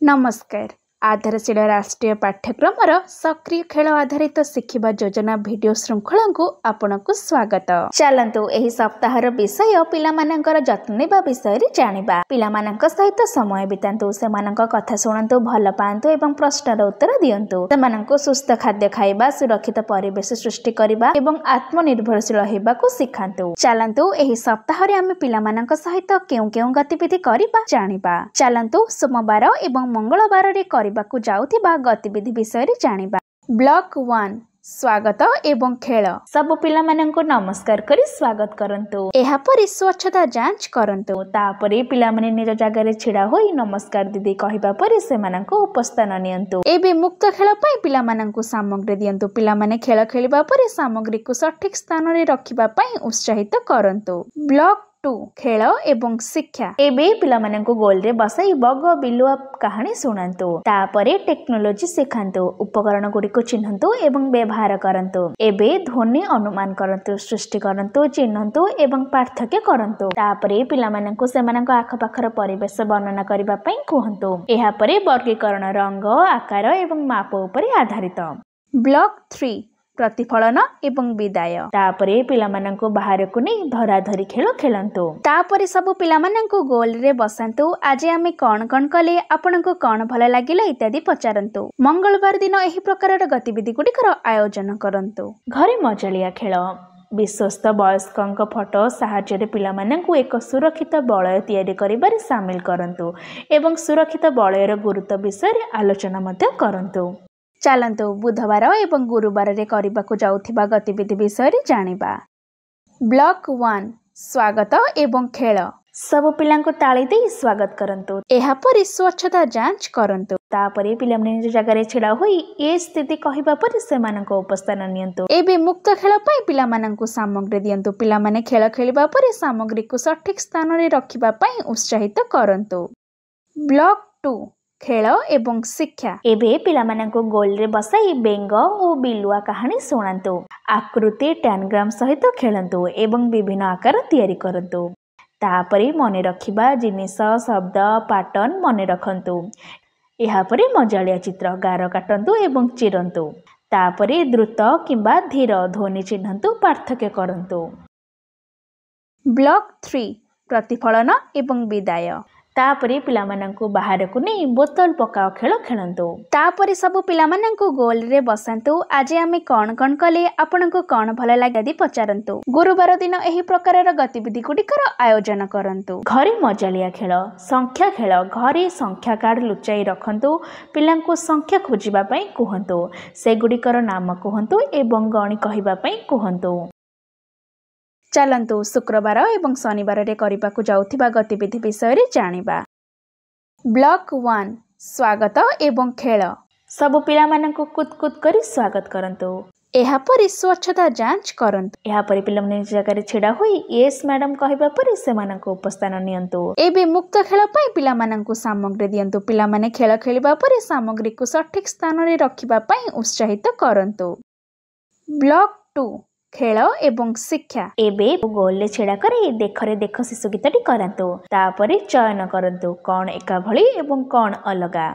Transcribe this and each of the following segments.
नमस्कार। आधारशील राष्ट्रीय पाठ्यक्रम सक्रिय खेल आधारित शिखिबा योजना भिडियो श्रृंखला को आपनकु स्वागत। चलंतु एही सप्ताहर विषय पिलामानंकर जत्न नेबा विषय रे जानिबा। पिलामानंक सहित समय बितांतु, सेमानंक कथा सुनंतु, भल पांतु एवं प्रश्नर उत्तर दियंतु। सेमानंकु सुस्थ खाद्य खाइबा, सुरक्षित परिवेश सृष्टि करिबा एवं आत्मनिर्भरशील हेबाकु सिखांतु। चलंतु एही सप्ताह रे आमे पिलामानंक सहित केउ गतिविधि करिबा जानिबा। चलंतु सोमवार एवं मंगलवार रे को जाउथिबा गतिविधि विषय रे जानिबा। ब्लॉक 1 स्वागत एवं खेल। सब पिला माननको नमस्कार करी स्वागत करंतु। एहा परि स्वच्छता जांच करंतु। तापरे पिला माने निज जागा रे छिड़ा होई नमस्कार दीदी कहिबा परि से माननको उपस्थान नियंतु। एबे मुक्त खेल पई पिला माननको सामग्री दियंतु। पिला माने खेल खेलिबा परि सामग्री को सठिक स्थान रे रखिबा पई उत्साहित करंतु। ब्लॉक 2 खेल एवं शिक्षा। एबे पिला माननको गोल रे बसाई बग बिलुआ कहानी सुनंतु। तापरे टेक्नोलॉजी सिखांतु। उपकरण गुडी को चिन्हंतु एवं व्यवहार करंतु। एबे ध्वनि अनुमान करंतु, सृष्टि करंतु, चिन्हंतु एवं पार्थक्य करंतु। तापरे पिला माननको सेमाननको आखपाखर परिवेश वर्णना करिबा पई कहंतु। एहा परे वर्गीकरण रंग, आकार एवं माप उपरे आधारित। ब्लॉक 3 प्रतिफलन एवं विदाय। तापरे पिला माननको बाहर को नहीं धराधरी खेल खेलंतु। तापरे सब पिला माननको गोल रे बसंतु। आज आमे कोन कले, आपनको कोन भल लागिला इत्यादि पचारंतु। मंगलवार दिन एही प्रकारर गतिविधि गुडिकर आयोजन करंतु। घरे मजलिया खेल। विश्वस्त वयस्कंक फोटो साहाय्य पिला माननको एक सुरक्षित वलय तैयारी करिबारे शामिल करंतु एवं सुरक्षित वलयर गुरुत्व विषय आलोचना मध्य करंतु। चलंतु बुधवार एवं गुरुवार रे करिबाकु जाउथिबा गतिविधि विषय रे जानिबा। ब्लॉक 1 स्वागत एवं खेल। सब पिलांको ताली दे स्वागत करंतु। एहा परि स्वच्छता जांच करंतु। तापरे पिला माने निज जागा रे छिड़ा होई ए स्थिति कहिबा परि सेमाननको उपस्थान नियंतु। एबे मुक्त खेल पई पिला माननको सामग्री दियंतु। पिला माने खेल खेलिबा परि सामग्री को सठिक स्थान रे रखिबा पई उत्साहित करंतु। ब्लॉक 2 खेल एवं शिक्षा। एबे पिला माननको गोल रे बसाई बेंग ओ बिलुआ कहानी सुनांतु। आकृति टैनग्राम सहित खेलंतु एवं विभिन्न आकार तैयारी करंतु। तापरे मने रखिबा जिनिस, शब्द, पैटर्न मने रखंतु। एहा परे मजालिया चित्र गार काटंतु एवं चिरंतु। तापरे द्रुत किंबा धीर ध्वनि चिन्हंतु, पार्थक्य करंतु। ब्लॉक 3 प्रतिफलन एवं विदाय। तापरे पिला माननको बाहर को नहीं बोतल पकाओ खेल खेलंतु। तापरे सब पिला माननको गोल रे बसंतु। आज आमे कोन कले, आपनको कोन भल लागी पचारंतु। गुरुवार दिन एही प्रकारर गतिविधि गुडिकर आयोजन करंतु। घरे मजालिया खेल। संख्या खेल। घरे संख्या कार्ड लुचाई रखंतु। पिलांको संख्या खोजिबा पई कहंतु। से गुडिकर नाम कहंतु एवं गणी कहिबा पई कहंतु। चलंतु शुक्रवार एवं शनिवार रे करिबाकु जाउथिबा गतिविधि विषय रे जानिबा। ब्लॉक 1 स्वागत एवं खेल। सब पिला माननको कुत करी स्वागत करंतु। एहा परि स्वच्छता जांच करंतु। एहा परि पिला माने जगह रे छिड़ा होई यस मैडम कहिबा परि सेमाननको उपस्थान नियंतु। एबे मुक्त खेल पई पिला माननको सामग्री दियंतु। पिला माने खेल खेलिबा परि सामग्री को सठिक स्थान रे रखिबा पई उत्साहित करंतु। ब्लॉक 2 खेल एवं शिक्षा। एबे गोल ले छेड़ा करी देखरे देख शिशु गीतटी करंतु। तापरे चयन करंतु कौन एका भली एवं कौन अलगा।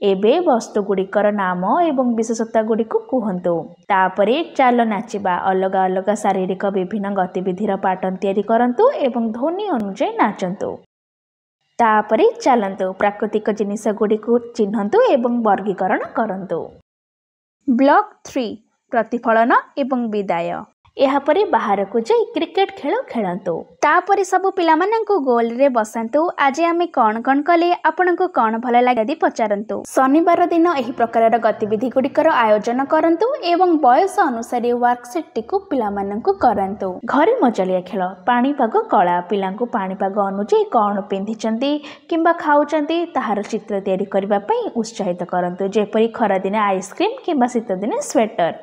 एबे वस्तु गुडिकर नाम एवं विशेषता गुडी को कहंतु। तापरे चाल नाचिबा अलगा अलगा शारीरिक विभिन्न गतिविधिर पैटर्न तैयारी करंतु एवं ध्वनि अनुसार नाचंतु। तापरे चलंतु प्राकृतिक जिनिस गुडी को चिन्हंतु एवं वर्गीकरण करंतु। ब्लॉक 3 प्रतिफलन एवं विदाय। एहा परे बाहर को जाई क्रिकेट खेल खेलंतु। तापरे सब पिला माननको गोल रे बसंतु। आज आमे कोन कले, आपनको कोन भल लागी पचारंतु। शनिवार दिन एही प्रकारर गतिविधि गुडिकर आयोजन करंतु एवं बयस अनुसार वर्कशीट टिकु पिला माननको करंतु। घरे मजलिया खेल। पाणीपाग कला। पिलांको पाणीपाग अनुसार कोन पिंधिचंती किंबा खाउचंती ताहार चित्र तैयारी करबा पई उत्साहित करंतु। जेपरि खरा दिने आइसक्रीम किंबा शीत दिने स्वेटर।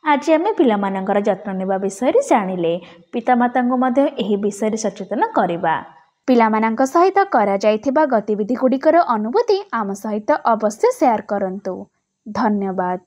आज आमे पिला मानकर जत्न नेबा विषय रे जानिले। पितामाता को मध्य एही विषय रे सचेतन करिबा। पिला मानक सहित करा जायथिबा गतिविधि गुडिकर अनुभूति आम सहित अवश्य शेयर करंतु। धन्यवाद।